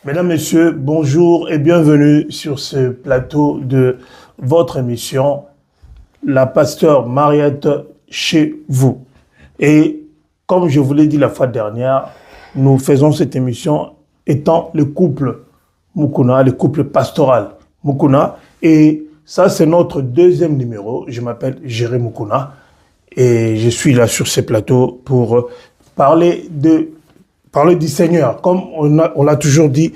Mesdames, Messieurs, bonjour et bienvenue sur ce plateau de votre émission, la pasteur Mariette chez vous. Et comme je vous l'ai dit la fois dernière, nous faisons cette émission étant le couple Mukuna, le couple pastoral Mukuna. Et ça, c'est notre deuxième numéro. Je m'appelle Jéré Mukuna et je suis là sur ce plateau pour parler du Seigneur. Comme on l'a toujours dit,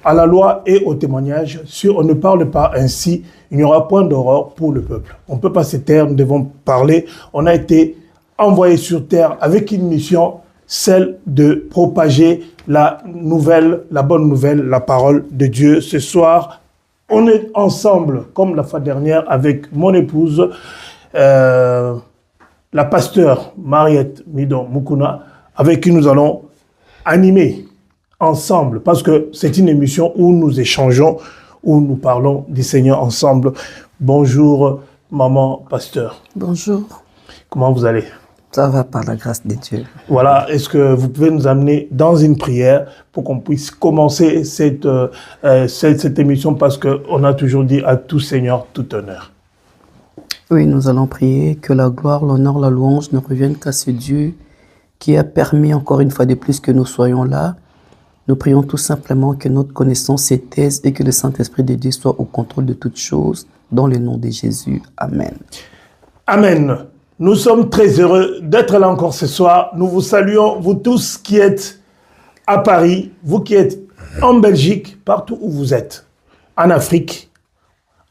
à la loi et au témoignage, si on ne parle pas ainsi, il n'y aura point d'horreur pour le peuple. On ne peut pas se taire, nous devons parler. On a été envoyé sur terre avec une mission, celle de propager la bonne nouvelle, la parole de Dieu. Ce soir, on est ensemble, comme la fois dernière, avec mon épouse, la pasteur Mariette Midon Mukuna, avec qui nous allons animer ensemble, parce que c'est une émission où nous échangeons, où nous parlons du Seigneur ensemble. Bonjour, maman pasteur. Bonjour. Comment vous allez? Ça va par la grâce de Dieu. Voilà, est-ce que vous pouvez nous amener dans une prière pour qu'on puisse commencer cette émission, parce qu'on a toujours dit à tout Seigneur, tout honneur. Oui, nous allons prier que la gloire, l'honneur, la louange ne reviennent qu'à ce Dieu qui a permis encore une fois de plus que nous soyons là. Nous prions tout simplement que notre connaissance s'étaise et que le Saint-Esprit de Dieu soit au contrôle de toutes choses, dans le nom de Jésus. Amen. Amen. Nous sommes très heureux d'être là encore ce soir. Nous vous saluons, vous tous qui êtes à Paris, vous qui êtes en Belgique, partout où vous êtes, en Afrique,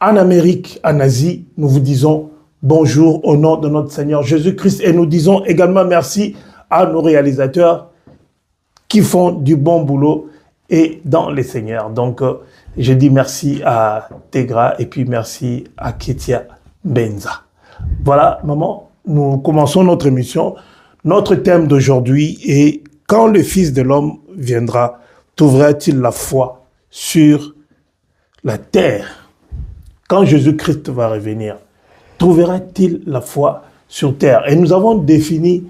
en Amérique, en Asie. Nous vous disons bonjour au nom de notre Seigneur Jésus-Christ et nous disons également merci à nos réalisateurs qui font du bon boulot et dans les Seigneurs. Donc, je dis merci à Tegra et puis merci à Ketia Benza. Voilà, maman, nous commençons notre émission. Notre thème d'aujourd'hui est « Quand le Fils de l'homme viendra, trouvera-t-il la foi sur la terre ?» Quand Jésus-Christ va revenir, trouvera-t-il la foi sur terre? Et nous avons défini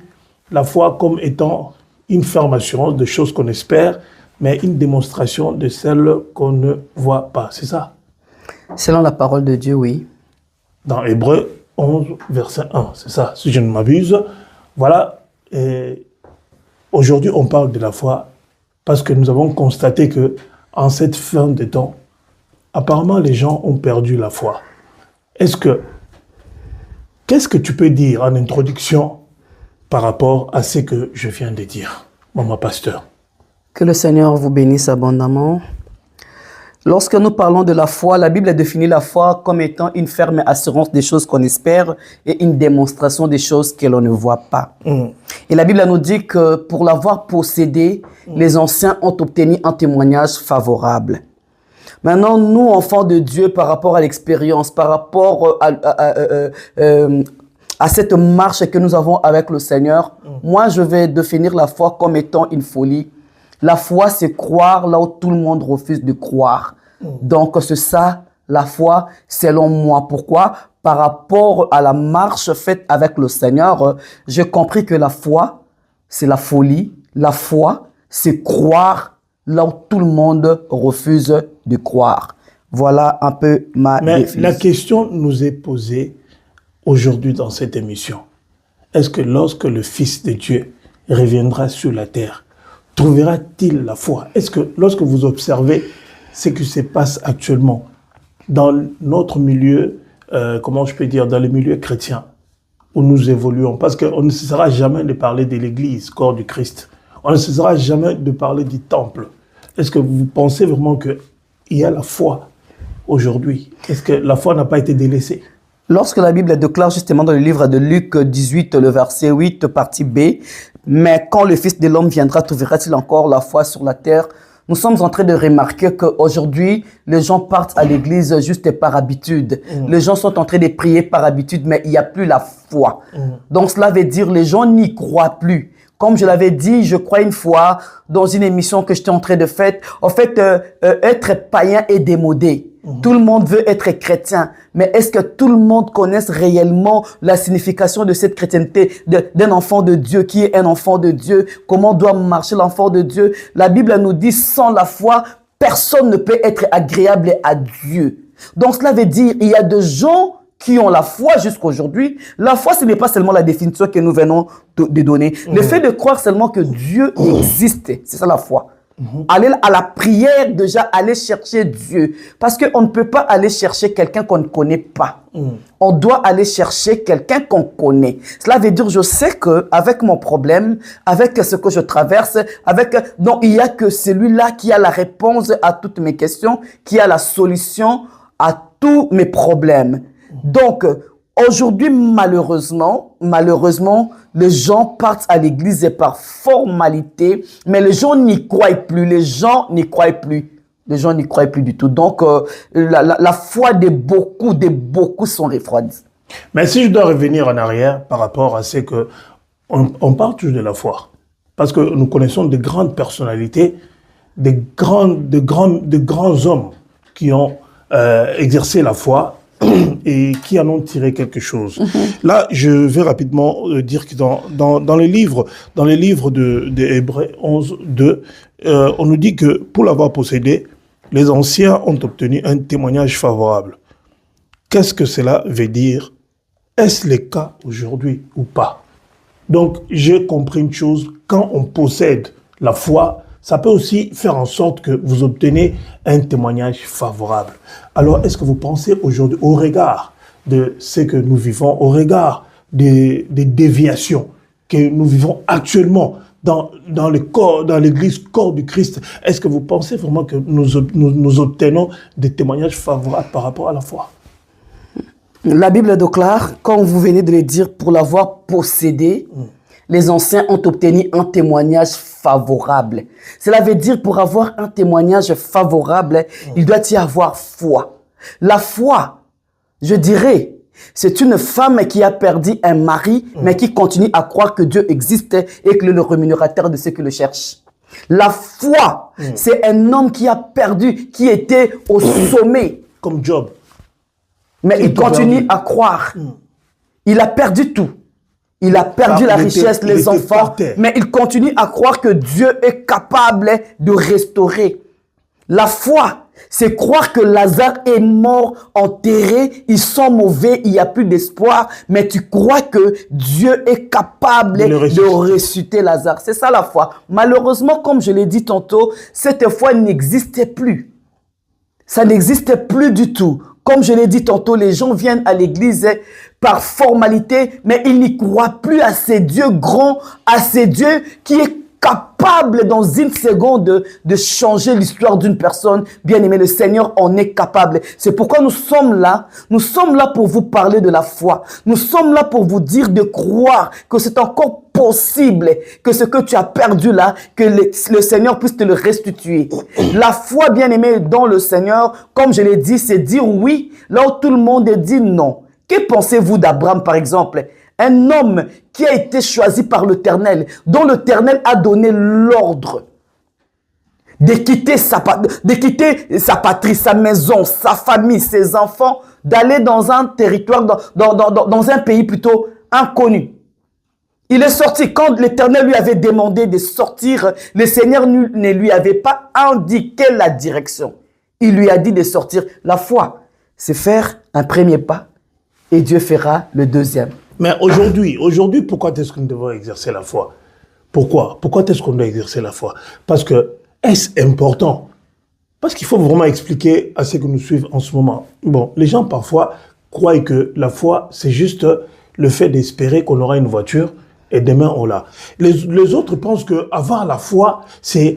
la foi comme étant une ferme assurance de choses qu'on espère, mais une démonstration de celles qu'on ne voit pas. C'est ça? Selon la parole de Dieu, oui. Dans Hébreux 11, verset 1, c'est ça, si je ne m'abuse. Voilà. Et aujourd'hui, on parle de la foi parce que nous avons constaté que en cette fin de temps, apparemment, les gens ont perdu la foi. Qu'est-ce que tu peux dire en introduction par rapport à ce que je viens de dire, maman pasteur? Que le Seigneur vous bénisse abondamment. Lorsque nous parlons de la foi, la Bible définit la foi comme étant une ferme assurance des choses qu'on espère et une démonstration des choses que l'on ne voit pas. Et la Bible nous dit que pour l'avoir possédé, les anciens ont obtenu un témoignage favorable. Maintenant, nous, enfants de Dieu, par rapport à l'expérience, par rapport à cette marche que nous avons avec le Seigneur, moi, je vais définir la foi comme étant une folie. La foi, c'est croire là où tout le monde refuse de croire. Donc, c'est ça, la foi, selon moi. Pourquoi? Par rapport à la marche faite avec le Seigneur, j'ai compris que la foi, c'est la folie. La foi, c'est croire là où tout le monde refuse de croire. Voilà un peu ma définition. La question nous est posée aujourd'hui dans cette émission. Est-ce que lorsque le Fils de Dieu reviendra sur la terre, trouvera-t-il la foi? Est-ce que lorsque vous observez ce qui se passe actuellement dans notre milieu, comment je peux dire, dans le milieu chrétien, où nous évoluons, parce qu'on ne cessera jamais de parler de l'Église, corps du Christ. On ne cessera jamais de parler du temple. Est-ce que vous pensez vraiment qu'il y a la foi aujourd'hui? Est-ce que la foi n'a pas été délaissée? Lorsque la Bible déclare justement dans le livre de Luc 18, le verset 8, partie B, « Mais quand le Fils de l'homme viendra, trouvera-t-il encore la foi sur la terre ?» Nous sommes en train de remarquer qu'aujourd'hui, les gens partent à l'église juste par habitude. Les gens sont en train de prier par habitude, mais il n'y a plus la foi. Donc cela veut dire que les gens n'y croient plus. Comme je l'avais dit, je crois une fois dans une émission que j'étais en train de faire, en fait, être païen est démodé. Tout le monde veut être chrétien, mais est-ce que tout le monde connaît réellement la signification de cette chrétienté, d'un enfant de Dieu? Qui est un enfant de Dieu? Comment doit marcher l'enfant de Dieu? La Bible nous dit, sans la foi, personne ne peut être agréable à Dieu. Donc cela veut dire il y a des gens qui ont la foi jusqu'aujourd'hui. La foi, ce n'est pas seulement la définition que nous venons de donner. Le fait de croire seulement que Dieu existe, c'est ça la foi. Aller à la prière, déjà, aller chercher Dieu. Parce qu'on ne peut pas aller chercher quelqu'un qu'on ne connaît pas. On doit aller chercher quelqu'un qu'on connaît. Cela veut dire, je sais qu'avec mon problème, avec ce que je traverse, donc il n'y a que celui-là qui a la réponse à toutes mes questions, qui a la solution à tous mes problèmes. Donc, aujourd'hui, malheureusement, les gens partent à l'église par formalité, mais les gens n'y croient plus. Les gens n'y croient plus du tout. Donc, la foi de beaucoup sont refroidis. Mais si je dois revenir en arrière par rapport à ce que on parle toujours de la foi, parce que nous connaissons de grandes personnalités, de grands hommes qui ont exercé la foi et qui en ont tiré quelque chose. Là, je vais rapidement dire que dans les livres de Hébreux 11, 2, on nous dit que pour l'avoir possédé, les anciens ont obtenu un témoignage favorable. Qu'est-ce que cela veut dire? Est-ce le cas aujourd'hui ou pas? Donc, j'ai compris une chose, quand on possède la foi, ça peut aussi faire en sorte que vous obtenez un témoignage favorable. Alors, est-ce que vous pensez aujourd'hui, au regard de ce que nous vivons, au regard des déviations que nous vivons actuellement dans l'église corps du Christ, est-ce que vous pensez vraiment que nous obtenons des témoignages favorables par rapport à la foi? La Bible déclare, comme vous venez de le dire, pour l'avoir possédé, les anciens ont obtenu un témoignage favorable. Cela veut dire pour avoir un témoignage favorable, il doit y avoir foi. La foi, je dirais, c'est une femme qui a perdu un mari, mais qui continue à croire que Dieu existe et que le rémunérateur de ceux qui le cherchent. La foi, c'est un homme qui a perdu, qui était au sommet. Comme Job. Mais il continue à croire. Il a perdu tout. Il a perdu la richesse, les enfants, mais il continue à croire que Dieu est capable de restaurer. La foi, c'est croire que Lazare est mort, enterré, ils sont mauvais, il n'y a plus d'espoir, mais tu crois que Dieu est capable de ressusciter Lazare. C'est ça la foi. Malheureusement, comme je l'ai dit tantôt, cette foi n'existait plus. Ça n'existait plus du tout. Comme je l'ai dit tantôt, les gens viennent à l'église par formalité, mais ils n'y croient plus à ces dieux grands, à ces dieux qui est capable dans une seconde de changer l'histoire d'une personne. Bien aimé, le Seigneur en est capable. C'est pourquoi nous sommes là. Nous sommes là pour vous parler de la foi. Nous sommes là pour vous dire de croire que c'est encore possible que ce que tu as perdu là, que le Seigneur puisse te le restituer. La foi, bien aimé, dans le Seigneur, comme je l'ai dit, c'est dire oui là où tout le monde dit non. Que pensez-vous d'Abraham, par exemple? Un homme qui a été choisi par l'Éternel, dont l'Éternel a donné l'ordre de quitter sa patrie, sa maison, sa famille, ses enfants, d'aller dans un territoire, dans un pays plutôt inconnu. Il est sorti. Quand l'Éternel lui avait demandé de sortir, le Seigneur ne lui avait pas indiqué la direction. Il lui a dit de sortir. La foi, c'est faire un premier pas et Dieu fera le deuxième. Mais aujourd'hui, pourquoi est-ce que nous devons exercer la foi? Pourquoi est-ce qu'on doit exercer la foi? Parce que, est-ce important? Parce qu'il faut vraiment expliquer à ceux qui nous suivent en ce moment. Bon, les gens parfois croient que la foi, c'est juste le fait d'espérer qu'on aura une voiture et demain on l'a. Les autres pensent qu'avoir la foi, c'est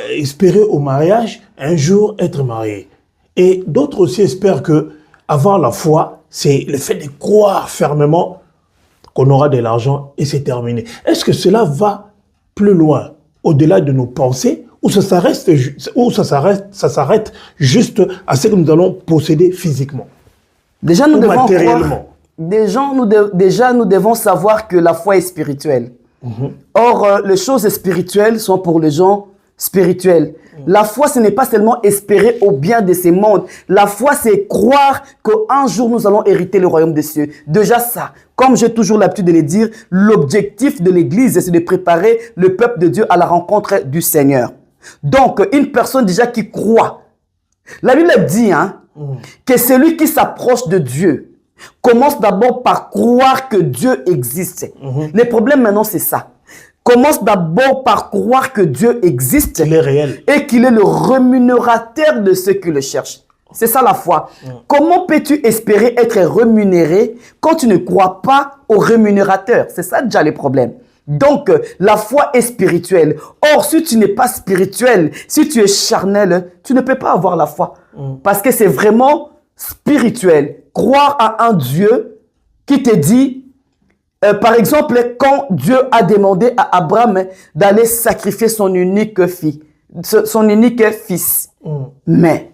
espérer au mariage, un jour être marié. Et d'autres aussi espèrent que avoir la foi, c'est le fait de croire fermement qu'on aura de l'argent et c'est terminé. Est-ce que cela va plus loin, au-delà de nos pensées, ou ça s'arrête juste à ce que nous allons posséder physiquement? Déjà, nous devons matériellement. Déjà, nous devons savoir que la foi est spirituelle. Or, les choses spirituelles sont pour les gens spirituels. La foi, ce n'est pas seulement espérer au bien de ces mondes. La foi, c'est croire qu'un jour, nous allons hériter le royaume des cieux. Déjà ça, comme j'ai toujours l'habitude de le dire, l'objectif de l'Église, c'est de préparer le peuple de Dieu à la rencontre du Seigneur. Donc, une personne déjà qui croit. La Bible dit que celui qui s'approche de Dieu commence d'abord par croire que Dieu existe. Le problème maintenant, c'est ça. Commence d'abord par croire que Dieu existe. Il est réel. Et qu'il est le rémunérateur de ceux qui le cherchent. C'est ça la foi. Comment peux-tu espérer être rémunéré quand tu ne crois pas au rémunérateur? C'est ça déjà le problème. Donc, la foi est spirituelle. Or, si tu n'es pas spirituel, si tu es charnel, tu ne peux pas avoir la foi. Parce que c'est vraiment spirituel. Croire à un Dieu qui te dit, par exemple, quand Dieu a demandé à Abraham d'aller sacrifier son unique fils. Mais,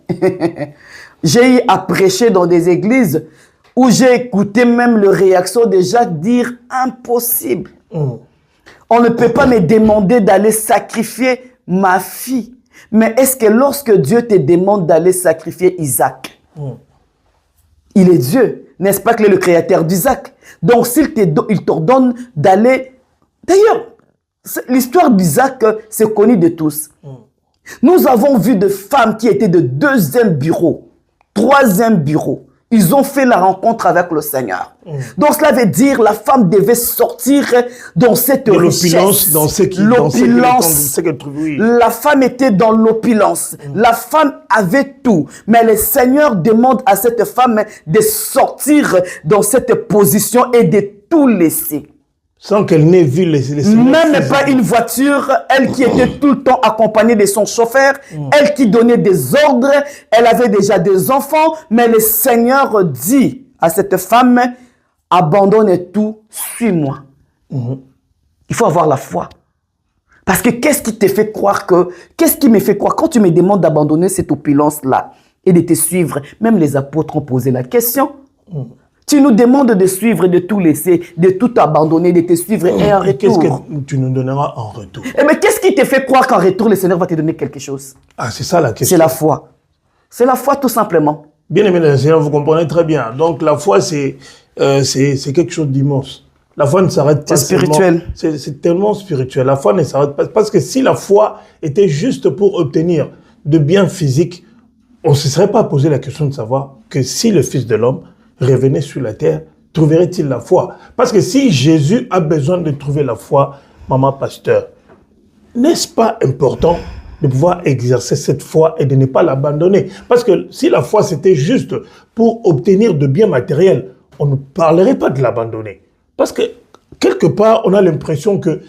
j'ai eu à prêcher dans des églises où j'ai écouté même les réactions de Jacques dire impossible. On ne peut pas me demander d'aller sacrifier ma fille. Mais est-ce que lorsque Dieu te demande d'aller sacrifier Isaac, il est Dieu, n'est-ce pas qu'il est le créateur d'Isaac? Donc s'il t'ordonne d'aller... D'ailleurs, l'histoire d'Isaac, c'est connu de tous. Nous avons vu des femmes qui étaient de 2e bureau, 3e bureau. Ils ont fait la rencontre avec le Seigneur. Donc cela veut dire la femme devait sortir dans cette richesse. Dans ce qui l'opulence. Oui. La femme était dans l'opulence. La femme avait tout. Mais le Seigneur demande à cette femme de sortir dans cette position et de tout laisser. Sans qu'elle n'ait vu les même pas une voiture, elle qui était tout le temps accompagnée de son chauffeur, elle qui donnait des ordres, elle avait déjà des enfants, mais le Seigneur dit à cette femme, abandonne tout, suis-moi. Il faut avoir la foi. Parce que qu'est-ce qui te fait croire qu'est-ce qui me fait croire, quand tu me demandes d'abandonner cette opulence-là et de te suivre, même les apôtres ont posé la question. Tu nous demandes de suivre, de tout laisser, de tout abandonner, de te suivre et en retour. Qu'est-ce que tu nous donneras en retour? Mais qu'est-ce qui te fait croire qu'en retour, le Seigneur va te donner quelque chose? Ah, c'est ça la question. C'est la foi. C'est la foi tout simplement. Bien aimé le Seigneur, vous comprenez très bien. Donc la foi, c'est quelque chose d'immense. La foi ne s'arrête pas. C'est spirituel. C'est tellement spirituel. La foi ne s'arrête pas. Parce que si la foi était juste pour obtenir de biens physiques, on ne se serait pas posé la question de savoir que si le Fils de l'homme revenait sur la terre, trouverait-il la foi? Parce que si Jésus a besoin de trouver la foi, maman pasteur, n'est-ce pas important de pouvoir exercer cette foi et de ne pas l'abandonner? Parce que si la foi c'était juste pour obtenir de biens matériels, on ne parlerait pas de l'abandonner. Parce que quelque part, on a l'impression que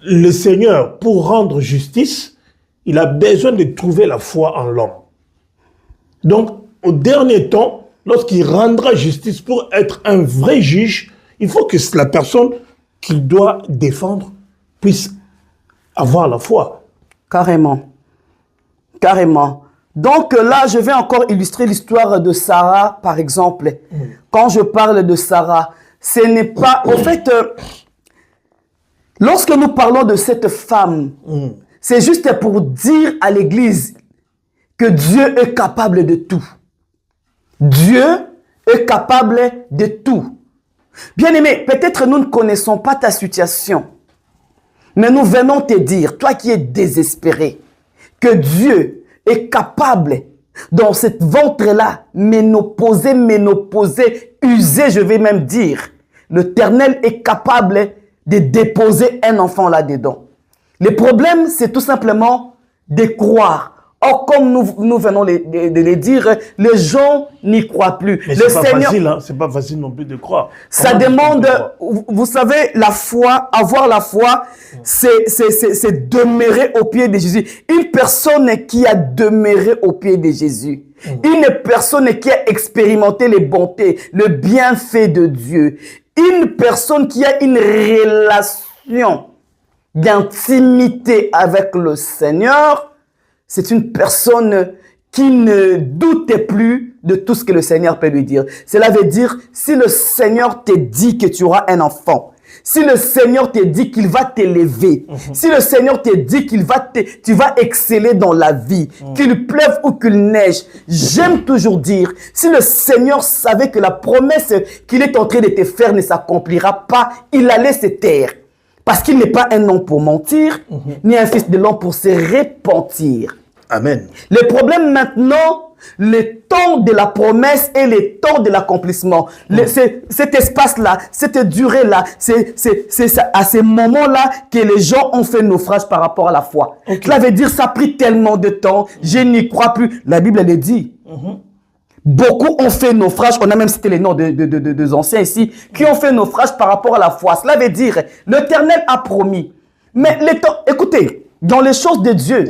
le Seigneur, pour rendre justice, il a besoin de trouver la foi en l'homme. Donc, au dernier temps, lorsqu'il rendra justice pour être un vrai juge, il faut que la personne qu'il doit défendre puisse avoir la foi. Carrément. Carrément. Donc là, je vais encore illustrer l'histoire de Sarah, par exemple. Quand je parle de Sarah, ce n'est pas... Au fait, lorsque nous parlons de cette femme, c'est juste pour dire à l'Église que Dieu est capable de tout. Dieu est capable de tout. Bien-aimé, peut-être nous ne connaissons pas ta situation, mais nous venons te dire, toi qui es désespéré, que Dieu est capable, dans cette ventre-là, ménopausée, usée, je vais même dire, l'Éternel est capable de déposer un enfant là-dedans. Le problème, c'est tout simplement de croire. Or, comme nous venons de le dire, les gens n'y croient plus. Mais c'est pas facile, hein? C'est pas facile non plus de croire. Ça demande, vous savez, la foi, avoir la foi, c'est demeurer au pied de Jésus. Une personne qui a demeuré au pied de Jésus, une personne qui a expérimenté les bontés, le bienfait de Dieu, une personne qui a une relation d'intimité avec le Seigneur, c'est une personne qui ne doute plus de tout ce que le Seigneur peut lui dire. Cela veut dire, si le Seigneur te dit que tu auras un enfant, si le Seigneur te dit qu'il va t'élever, si le Seigneur te dit qu'il va tu vas exceller dans la vie, qu'il pleuve ou qu'il neige, j'aime toujours dire, si le Seigneur savait que la promesse qu'il est en train de te faire ne s'accomplira pas, il allait se taire. Parce qu'il n'est pas un homme pour mentir, ni un fils de l'homme pour se repentir. Amen. Le problème maintenant, le temps de la promesse et le temps de l'accomplissement. Cet espace-là, cette durée-là, c'est à ces moments-là que les gens ont fait naufrage par rapport à la foi. Cela veut dire que ça a pris tellement de temps, je n'y crois plus. La Bible, elle le dit. Beaucoup ont fait naufrage, on a même cité les noms des anciens ici, qui ont fait naufrage par rapport à la foi. Cela veut dire, l'Éternel a promis. Mais les temps, écoutez, dans les choses de Dieu,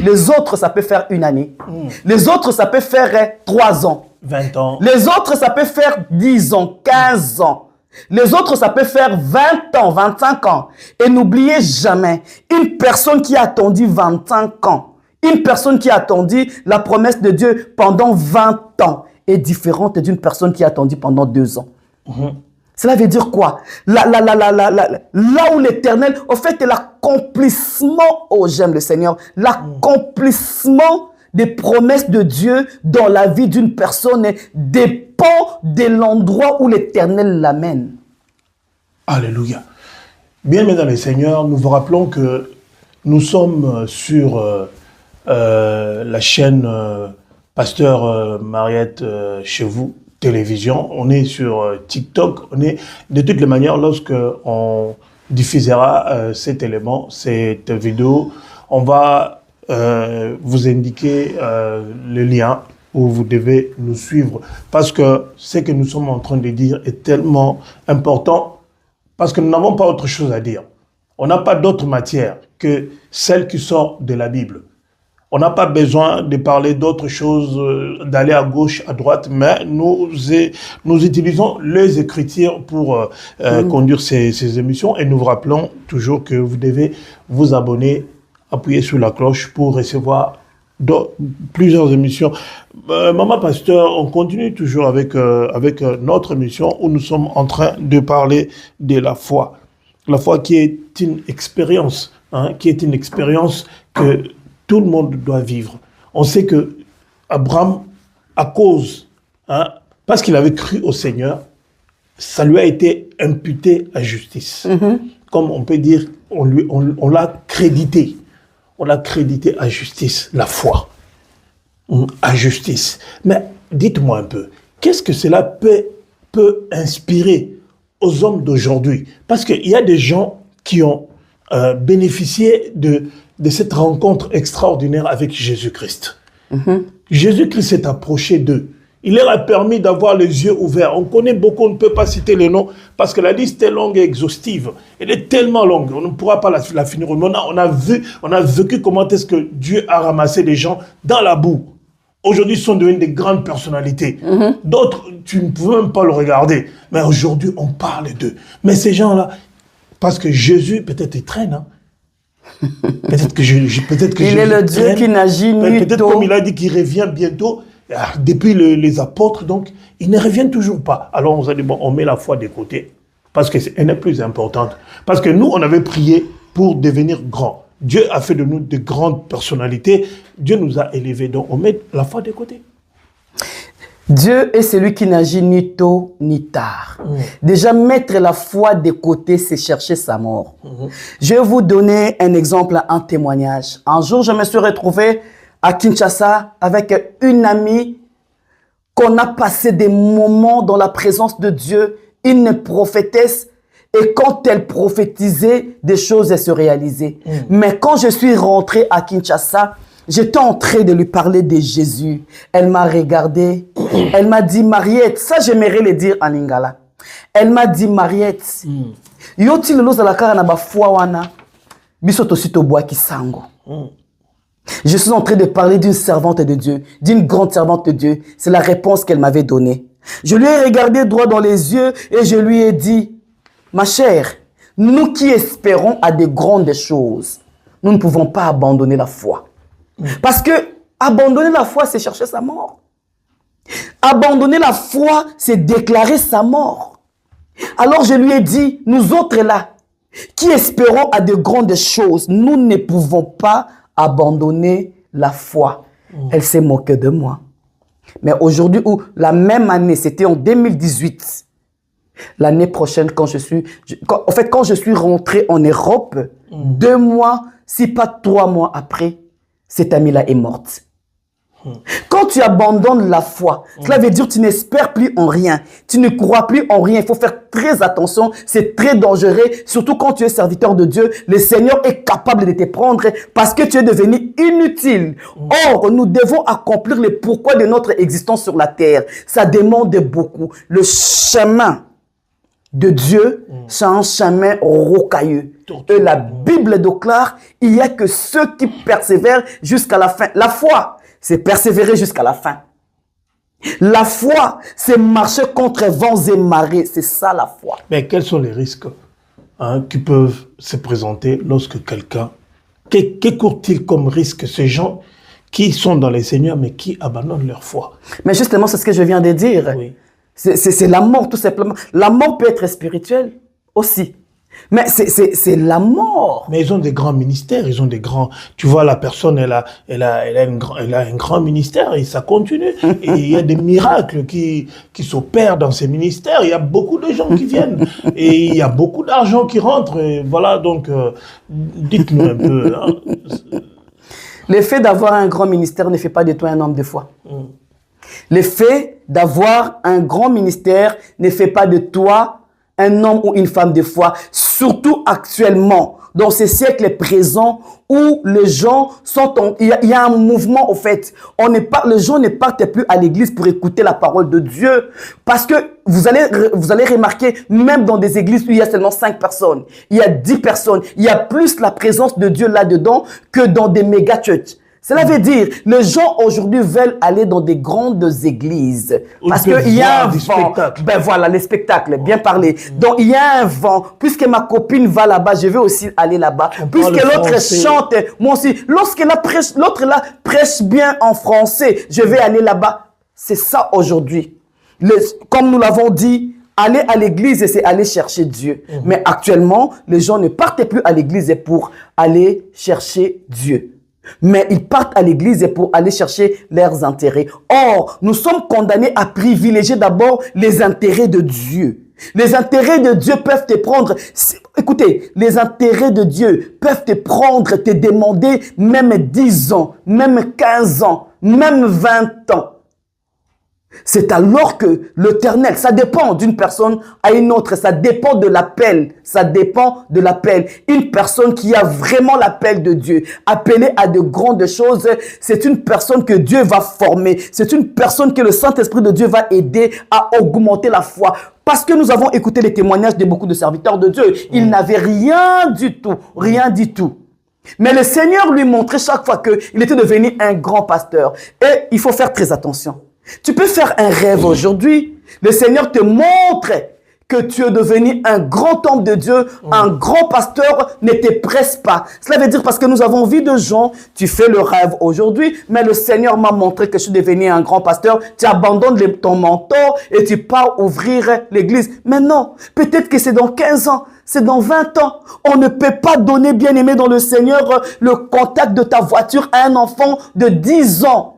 les autres, ça peut faire une année. Les autres, ça peut faire 3 ans. 20 ans. Les autres, ça peut faire 10 ans, 15 ans. Les autres, ça peut faire 20 ans, 25 ans. Et n'oubliez jamais, une personne qui a attendu 25 ans, une personne qui a attendu la promesse de Dieu pendant 20 ans est différente d'une personne qui a attendu pendant 2 ans. Cela veut dire quoi? Là où l'Éternel, au fait, l'accomplissement, oh j'aime le Seigneur, l'accomplissement des promesses de Dieu dans la vie d'une personne dépend de l'endroit où l'Éternel l'amène. Alléluia. Bien, mesdames et seigneurs, nous vous rappelons que nous sommes sur la chaîne Pasteur Mariette chez vous. Télévision, on est sur TikTok, on est de toutes les manières lorsque on diffusera cet élément, cette vidéo, on va vous indiquer le lien où vous devez nous suivre parce que ce que nous sommes en train de dire est tellement important parce que nous n'avons pas autre chose à dire. On n'a pas d'autre matière que celle qui sort de la Bible. On n'a pas besoin de parler d'autre chose, d'aller à gauche, à droite, mais nous utilisons les Écritures pour conduire ces émissions et nous vous rappelons toujours que vous devez vous abonner, appuyer sur la cloche pour recevoir plusieurs émissions. Maman Pasteur, on continue toujours avec notre émission où nous sommes en train de parler de la foi. La foi qui est une expérience, qui est une expérience que tout le monde doit vivre. On sait que Abraham, à cause, parce qu'il avait cru au Seigneur, ça lui a été imputé à justice. Comme on peut dire, on l'a crédité. On l'a crédité à justice, la foi. À justice. Mais dites-moi un peu, qu'est-ce que cela peut inspirer aux hommes d'aujourd'hui? Parce qu'il y a des gens qui ont bénéficié de cette rencontre extraordinaire avec Jésus-Christ. Jésus-Christ s'est approché d'eux. Il leur a permis d'avoir les yeux ouverts. On connaît beaucoup, on ne peut pas citer les noms parce que la liste est longue et exhaustive. Elle est tellement longue, on ne pourra pas la finir. On a vécu comment est-ce que Dieu a ramassé les gens dans la boue. Aujourd'hui, ils sont devenus des grandes personnalités. D'autres, tu ne peux même pas le regarder. Mais aujourd'hui, on parle d'eux. Mais ces gens-là, parce que Jésus, peut-être, il traîne, peut-être que il est le Dieu qui n'agit ni peut-être comme il a dit qu'il revient bientôt, depuis les apôtres, donc ils ne reviennent toujours pas. Alors on s'est dit, bon, on met la foi de côté, parce qu'elle est plus importante. Parce que nous, on avait prié pour devenir grands. Dieu a fait de nous de grandes personnalités. Dieu nous a élevés, donc on met la foi de côté. Dieu est celui qui n'agit ni tôt ni tard. Déjà, mettre la foi de côté, c'est chercher sa mort. Je vais vous donner un exemple, un témoignage. Un jour, je me suis retrouvé à Kinshasa avec une amie qu'on a passé des moments dans la présence de Dieu, une prophétesse, et quand elle prophétisait, des choses se réalisaient. Mais quand je suis rentré à Kinshasa, j'étais en train de lui parler de Jésus. Elle m'a regardé. Elle m'a dit, Mariette, ça j'aimerais le dire en lingala. Elle m'a dit, Mariette, yoti lelo zalaka na ba foi wana, biso tosito bois ki sango. Je suis en train de parler d'une servante de Dieu, d'une grande servante de Dieu. C'est la réponse qu'elle m'avait donnée. Je lui ai regardé droit dans les yeux et je lui ai dit, ma chère, nous qui espérons à de grandes choses, nous ne pouvons pas abandonner la foi. Parce que abandonner la foi, c'est chercher sa mort. Abandonner la foi, c'est déclarer sa mort. Alors je lui ai dit, nous autres là, qui espérons à de grandes choses, nous ne pouvons pas abandonner la foi. Elle s'est moquée de moi. Mais aujourd'hui, où la même année, c'était en 2018, L'année prochaine, quand je suis rentré en Europe, 2 mois, si pas 3 mois après, cette amie-là est morte. Quand tu abandonnes la foi, cela veut dire que tu n'espères plus en rien. Tu ne crois plus en rien. Il faut faire très attention. C'est très dangereux. Surtout quand tu es serviteur de Dieu. Le Seigneur est capable de te prendre parce que tu es devenu inutile. Or, nous devons accomplir le pourquoi de notre existence sur la terre. Ça demande beaucoup. Le chemin de Dieu, c'est un chemin rocailleux. Et la Bible déclare, il n'y a que ceux qui persévèrent jusqu'à la fin. La foi, c'est persévérer jusqu'à la fin. La foi, c'est marcher contre vents et marées. C'est ça la foi. Mais quels sont les risques qui peuvent se présenter lorsque quelqu'un... Que court-il comme risque ces gens qui sont dans les Seigneurs mais qui abandonnent leur foi? Mais justement, c'est ce que je viens de dire. Oui. C'est la mort tout simplement. La mort peut être spirituelle aussi. Mais c'est la mort. Mais ils ont des grands ministères, ils ont des grands... Tu vois, la personne, elle a un grand ministère et ça continue. Et il y a des miracles qui s'opèrent dans ces ministères. Il y a beaucoup de gens qui viennent. Et il y a beaucoup d'argent qui rentre. Et voilà, donc, dites-nous un peu. Hein. Le fait d'avoir un grand ministère ne fait pas de toi un homme de foi. Le fait d'avoir un grand ministère ne fait pas de toi un homme ou une femme de foi, surtout actuellement, dans ces siècles présents où les gens sont il y a un mouvement au fait. Les gens ne partent plus à l'église pour écouter la parole de Dieu. Parce que vous allez remarquer, même dans des églises où il y a seulement 5 personnes, il y a 10 personnes, il y a plus la présence de Dieu là-dedans que dans des méga churches. Cela veut dire, les gens aujourd'hui veulent aller dans des grandes églises. Parce qu'il y a un vent. Ben voilà, les spectacles, bien parlé. Donc, il y a un vent. Puisque ma copine va là-bas, je vais aussi aller là-bas. Puisque l'autre chante, moi aussi. Lorsque l'autre là prêche bien en français, je vais aller là-bas. C'est ça aujourd'hui. Comme nous l'avons dit, aller à l'église, c'est aller chercher Dieu. Mais actuellement, les gens ne partent plus à l'église pour aller chercher Dieu. Mais ils partent à l'église pour aller chercher leurs intérêts. Or, nous sommes condamnés à privilégier d'abord les intérêts de Dieu. Les intérêts de Dieu peuvent te prendre... Écoutez, les intérêts de Dieu peuvent te prendre, te demander même 10 ans, même 15 ans, même 20 ans. C'est alors que l'Éternel, ça dépend d'une personne à une autre, ça dépend de l'appel, ça dépend de l'appel. Une personne qui a vraiment l'appel de Dieu, appelée à de grandes choses, c'est une personne que Dieu va former, c'est une personne que le Saint-Esprit de Dieu va aider à augmenter la foi. Parce que nous avons écouté les témoignages de beaucoup de serviteurs de Dieu, ils n'avaient rien du tout, rien du tout. Mais le Seigneur lui montrait chaque fois qu'il était devenu un grand pasteur. Et il faut faire très attention. Tu peux faire un rêve aujourd'hui. Le Seigneur te montre que tu es devenu un grand homme de Dieu, un grand pasteur, ne te presse pas. Cela veut dire parce que nous avons vu de gens, tu fais le rêve aujourd'hui, mais le Seigneur m'a montré que je suis devenu un grand pasteur, tu abandonnes ton mentor et tu pars ouvrir l'église. Mais non, peut-être que c'est dans 15 ans, c'est dans 20 ans. On ne peut pas donner, bien aimé dans le Seigneur, le contact de ta voiture à un enfant de 10 ans.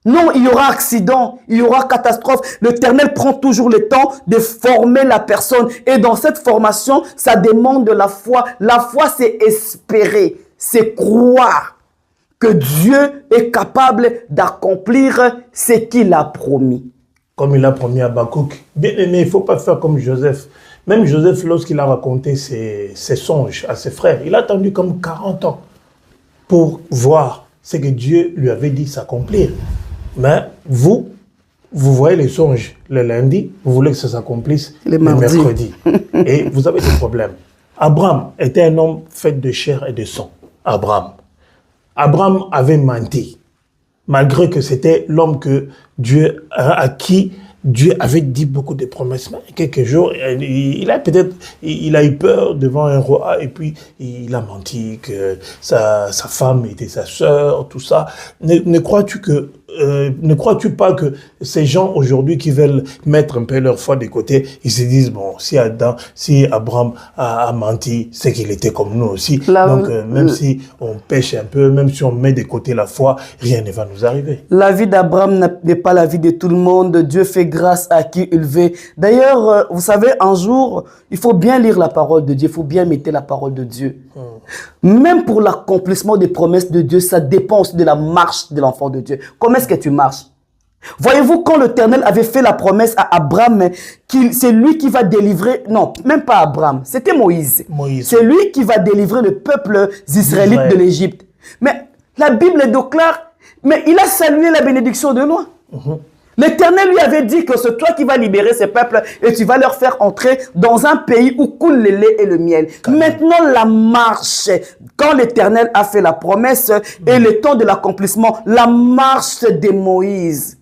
Non, il y aura accident, il y aura catastrophe. L'Éternel prend toujours le temps de former la personne. Et dans cette formation, ça demande de la foi. La foi, c'est espérer, c'est croire que Dieu est capable d'accomplir ce qu'il a promis. Comme il a promis à Habakkuk. Bien aimé, il ne faut pas faire comme Joseph. Même Joseph, lorsqu'il a raconté ses songes à ses frères, il a attendu comme 40 ans pour voir ce que Dieu lui avait dit s'accomplir. Mais vous voyez les songes le lundi, vous voulez que ça s'accomplisse le mercredi. Et vous avez des problèmes. Abraham était un homme fait de chair et de sang. Abraham avait menti, malgré que c'était l'homme à qui Dieu avait dit beaucoup de promesses. Mais quelques jours, il a eu peur devant un roi et puis il a menti que sa femme était sa sœur, tout ça. Ne crois-tu que ne crois-tu pas que ces gens aujourd'hui qui veulent mettre un peu leur foi de côté, ils se disent, bon, si Abraham a menti, c'est qu'il était comme nous aussi. Donc, même si on pêche un peu, même si on met de côté la foi, rien ne va nous arriver. La vie d'Abraham n'est pas la vie de tout le monde. Dieu fait grâce à qui il veut. D'ailleurs, vous savez, un jour, il faut bien lire la parole de Dieu, il faut bien mettre la parole de Dieu. Même pour l'accomplissement des promesses de Dieu, ça dépend aussi de la marche de l'enfant de Dieu. Comment est-ce que tu marches? Voyez-vous, quand l'Éternel avait fait la promesse à Abraham, c'est lui qui va délivrer, non, même pas Abraham, c'était Moïse. C'est lui qui va délivrer le peuple israélite de l'Égypte. Mais la Bible déclare, mais il a salué la bénédiction de loin. L'Éternel lui avait dit que c'est toi qui vas libérer ces peuples et tu vas leur faire entrer dans un pays où coule le lait et le miel. Maintenant, la marche, quand l'Éternel a fait la promesse et le temps de l'accomplissement, la marche de Moïse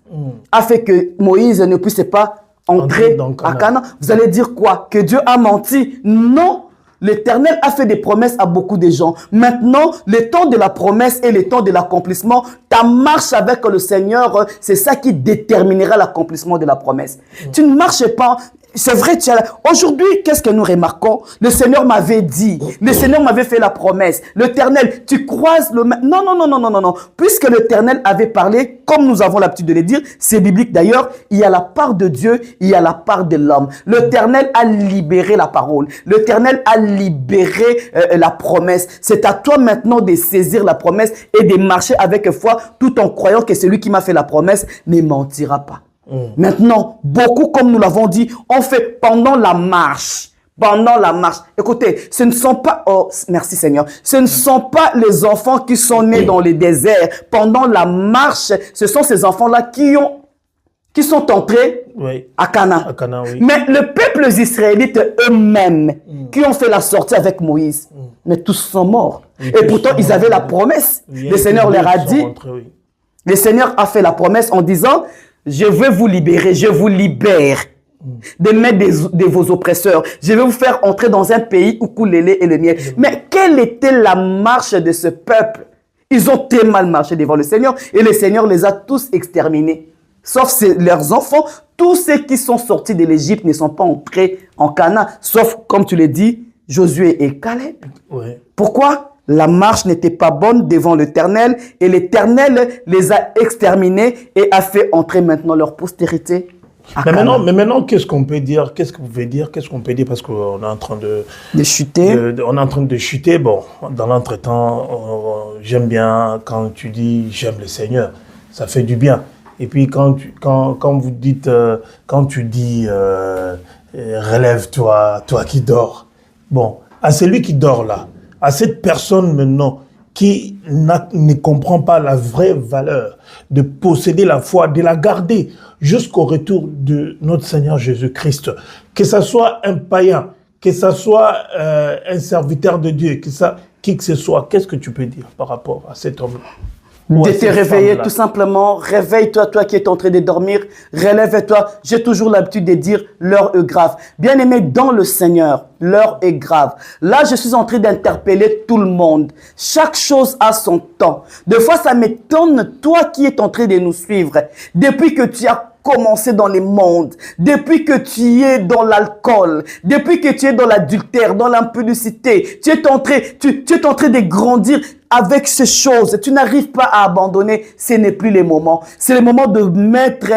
a fait que Moïse ne puisse pas entrer à Canaan. Vous allez dire quoi? Que Dieu a menti? Non. L'Éternel a fait des promesses à beaucoup de gens. Maintenant, le temps de la promesse et le temps de l'accomplissement, ta marche avec le Seigneur, c'est ça qui déterminera l'accomplissement de la promesse. Tu ne marches pas. C'est vrai, aujourd'hui, qu'est-ce que nous remarquons? Le Seigneur m'avait dit, le Seigneur m'avait fait la promesse. L'Éternel, tu croises le... Non, non, non, non, non, non, non. Puisque l'Éternel avait parlé, comme nous avons l'habitude de le dire, c'est biblique d'ailleurs, il y a la part de Dieu, il y a la part de l'homme. L'Éternel a libéré la parole. L'Éternel a libéré la promesse. C'est à toi maintenant de saisir la promesse et de marcher avec foi, tout en croyant que celui qui m'a fait la promesse ne mentira pas. Maintenant, beaucoup, comme nous l'avons dit, ont fait pendant la marche. Pendant la marche. Écoutez, ce ne sont pas... Oh, merci Seigneur. Ce ne sont pas les enfants qui sont nés dans les déserts. Pendant la marche, ce sont ces enfants-là qui sont entrés à Canaan. Mais le peuple israélite eux-mêmes, qui ont fait la sortie avec Moïse, mais tous sont morts. Et pourtant, ils avaient la promesse. Le Seigneur leur a dit... Le Seigneur a fait la promesse en disant... Je vais vous libérer, je vous libère de main de vos oppresseurs. Je vais vous faire entrer dans un pays où coule le lait et le miel. Mais quelle était la marche de ce peuple? Ils ont très mal marché devant le Seigneur et le Seigneur les a tous exterminés. Sauf leurs enfants, tous ceux qui sont sortis de l'Égypte ne sont pas entrés en Canaan. Sauf, comme tu l'as dit, Josué et Caleb. Pourquoi? La marche n'était pas bonne devant l'Éternel et l'Éternel les a exterminés et a fait entrer maintenant leur postérité. Mais maintenant, qu'est-ce qu'on peut dire? Qu'est-ce que vous pouvez dire? Qu'est-ce qu'on peut dire? Parce qu'on est en train de chuter. On est en train de chuter. Bon, dans l'entretemps, j'aime bien quand tu dis j'aime le Seigneur. Ça fait du bien. Et puis quand vous dites, quand tu dis relève-toi, toi qui dors. Bon, à celui qui dort là. À cette personne maintenant qui ne comprend pas la vraie valeur de posséder la foi, de la garder jusqu'au retour de notre Seigneur Jésus-Christ. Que ce soit un païen, que ce soit un serviteur de Dieu, qui que ce soit, qu'est-ce que tu peux dire par rapport à cet homme-là? De te réveiller tout simplement, réveille-toi, toi qui es en train de dormir, relève-toi. J'ai toujours l'habitude de dire l'heure est grave. Bien aimé dans le Seigneur, l'heure est grave. Là, je suis en train d'interpeller tout le monde. Chaque chose a son temps. Des fois, ça m'étonne, toi qui es en train de nous suivre, depuis que tu as commencé dans les mondes, depuis que tu es dans l'alcool, depuis que tu es dans l'adultère, dans l'impudicité, tu es en train de grandir avec ces choses. Tu n'arrives pas à abandonner. Ce n'est plus le moment. C'est le moment de mettre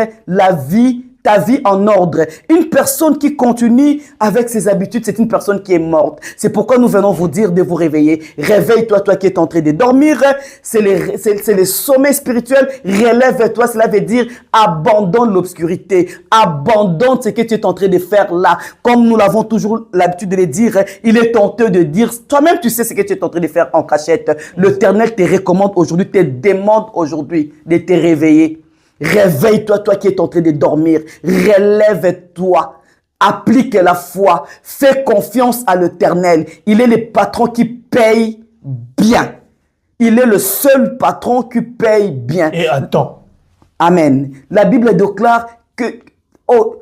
ta vie en ordre. Une personne qui continue avec ses habitudes, c'est une personne qui est morte. C'est pourquoi nous venons vous dire de vous réveiller. Réveille-toi, toi qui es en train de dormir. C'est le sommeil spirituel. Relève-toi, cela veut dire abandonne l'obscurité. Abandonne ce que tu es en train de faire là. Comme nous l'avons toujours l'habitude de le dire, il est honteux de dire, toi-même tu sais ce que tu es en train de faire en cachette. L'Éternel te recommande aujourd'hui, te demande aujourd'hui de te réveiller. Réveille-toi, toi qui es en train de dormir. Relève-toi. Applique la foi. Fais confiance à l'Éternel. Il est le patron qui paye bien. Il est le seul patron qui paye bien. Et attends. Amen. La Bible déclare que... Oh,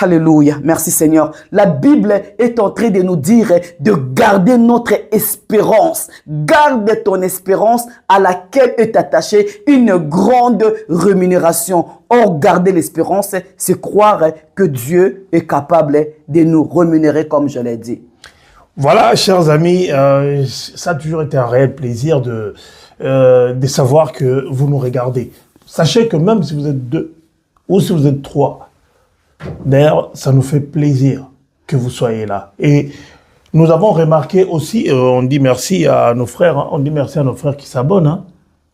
Alléluia. Merci Seigneur. La Bible est en train de nous dire de garder notre espérance. Garde ton espérance à laquelle est attachée une grande rémunération. Or, garder l'espérance, c'est croire que Dieu est capable de nous rémunérer comme je l'ai dit. Voilà, chers amis, ça a toujours été un réel plaisir de savoir que vous nous regardez. Sachez que même si vous êtes 2 ou si vous êtes 3, d'ailleurs, ça nous fait plaisir que vous soyez là. Et nous avons remarqué aussi, on dit merci à nos frères, hein, on dit merci à nos frères qui s'abonnent. Hein.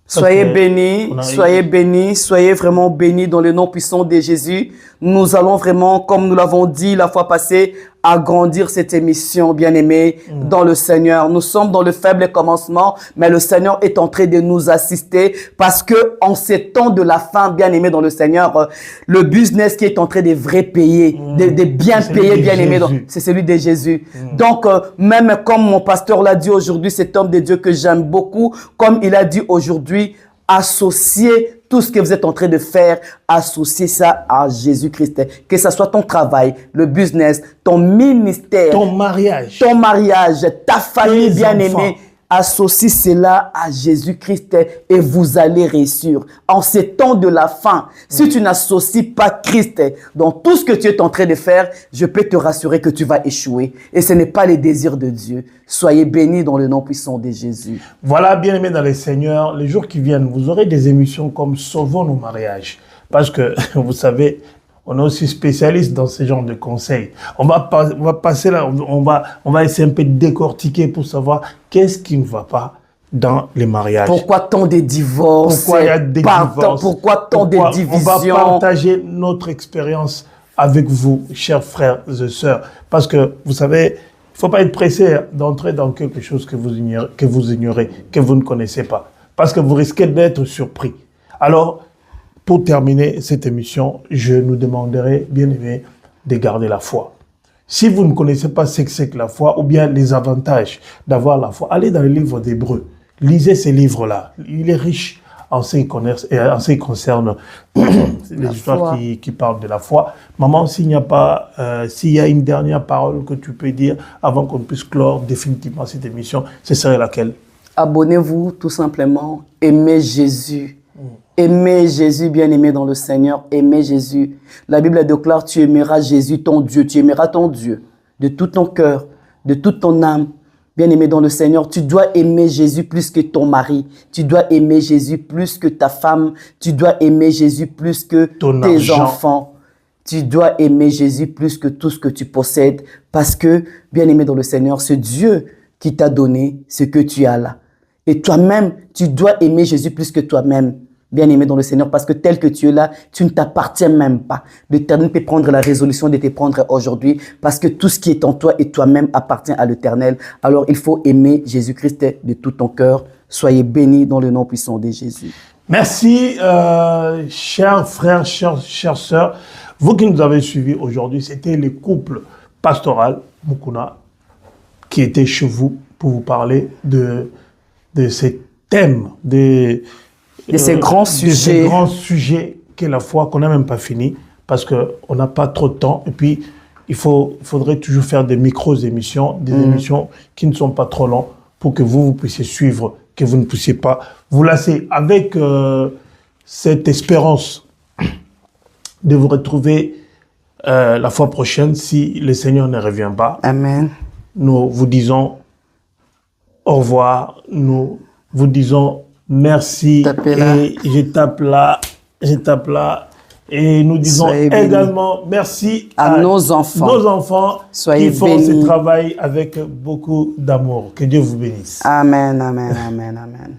Soyez bénis, soyez vraiment bénis dans le nom puissant de Jésus. Nous allons vraiment, comme nous l'avons dit la fois passée, agrandir cette émission, bien-aimés, dans le Seigneur. Nous sommes dans le faible commencement, mais le Seigneur est en train de nous assister parce que en ces temps de la fin, bien-aimés dans le Seigneur, le business qui est en train de vrai payer, de bien payer, bien-aimés, c'est celui de Jésus. Donc, même comme mon pasteur l'a dit aujourd'hui, cet homme de Dieu que j'aime beaucoup, comme il a dit aujourd'hui, associez tout ce que vous êtes en train de faire, associez ça à Jésus-Christ. Que ce soit ton travail, le business, ton ministère, ton mariage, ta famille bien-aimée. Associe cela à Jésus-Christ et vous allez réussir. En ces temps de la fin, si tu n'associes pas Christ dans tout ce que tu es en train de faire, je peux te rassurer que tu vas échouer. Et ce n'est pas les désirs de Dieu. Soyez bénis dans le nom puissant de Jésus. Voilà, bien-aimés dans le Seigneur, les jours qui viennent, vous aurez des émissions comme Sauvons nos mariages. Parce que, vous savez, on est aussi spécialiste dans ce genre de conseils. On va passer là, on va essayer un peu de décortiquer pour savoir qu'est-ce qui ne va pas dans les mariages. Pourquoi tant de divorces? Pourquoi il y a des divorces? Pourquoi tant de divisions? On va partager notre expérience avec vous, chers frères et sœurs. Parce que, vous savez, il ne faut pas être pressé d'entrer dans quelque chose que vous ignorez, que vous ne connaissez pas. Parce que vous risquez d'être surpris. Alors, pour terminer cette émission, je nous demanderai, bien aimé, de garder la foi. Si vous ne connaissez pas ce que c'est que la foi, ou bien les avantages d'avoir la foi, allez dans le livre d'Hébreux. Lisez ces livres-là. Il est riche en ce qui concerne les histoires qui parlent de la foi. Maman, s'il y a une dernière parole que tu peux dire avant qu'on puisse clore définitivement cette émission, ce serait laquelle? Abonnez-vous tout simplement. Aimez Jésus. Aimez Jésus, bien-aimé dans le Seigneur. Aimez Jésus. La Bible déclare, tu aimeras Jésus, ton Dieu. Tu aimeras ton Dieu de tout ton cœur, de toute ton âme. Bien-aimé dans le Seigneur, tu dois aimer Jésus plus que ton mari. Tu dois aimer Jésus plus que ta femme. Tu dois aimer Jésus plus que tes enfants. Tu dois aimer Jésus plus que tout ce que tu possèdes. Parce que, bien-aimé dans le Seigneur, c'est Dieu qui t'a donné ce que tu as là. Et toi-même, tu dois aimer Jésus plus que toi-même. Bien-aimé dans le Seigneur, parce que tel que tu es là, tu ne t'appartiens même pas. L'Éternel peut prendre la résolution de te prendre aujourd'hui, parce que tout ce qui est en toi et toi-même appartient à l'Éternel. Alors, il faut aimer Jésus-Christ de tout ton cœur. Soyez bénis dans le nom puissant de Jésus. Merci, chers frères, chères sœurs. Vous qui nous avez suivis aujourd'hui, c'était le couple pastoral, Mukuna, qui était chez vous pour vous parler de ces thèmes, de ces grands sujets qu'est la foi, qu'on n'a même pas fini, parce qu'on n'a pas trop de temps. Et puis, il faudrait toujours faire des micro-émissions, des émissions qui ne sont pas trop longues, pour que vous puissiez suivre, que vous ne puissiez pas vous lasser. Avec cette espérance de vous retrouver la fois prochaine, si le Seigneur ne revient pas. Amen. Nous vous disons au revoir, nous vous disons merci, et je tape là, et nous disons également merci à nos enfants qui font ce travail avec beaucoup d'amour. Que Dieu vous bénisse. Amen, amen, amen, amen.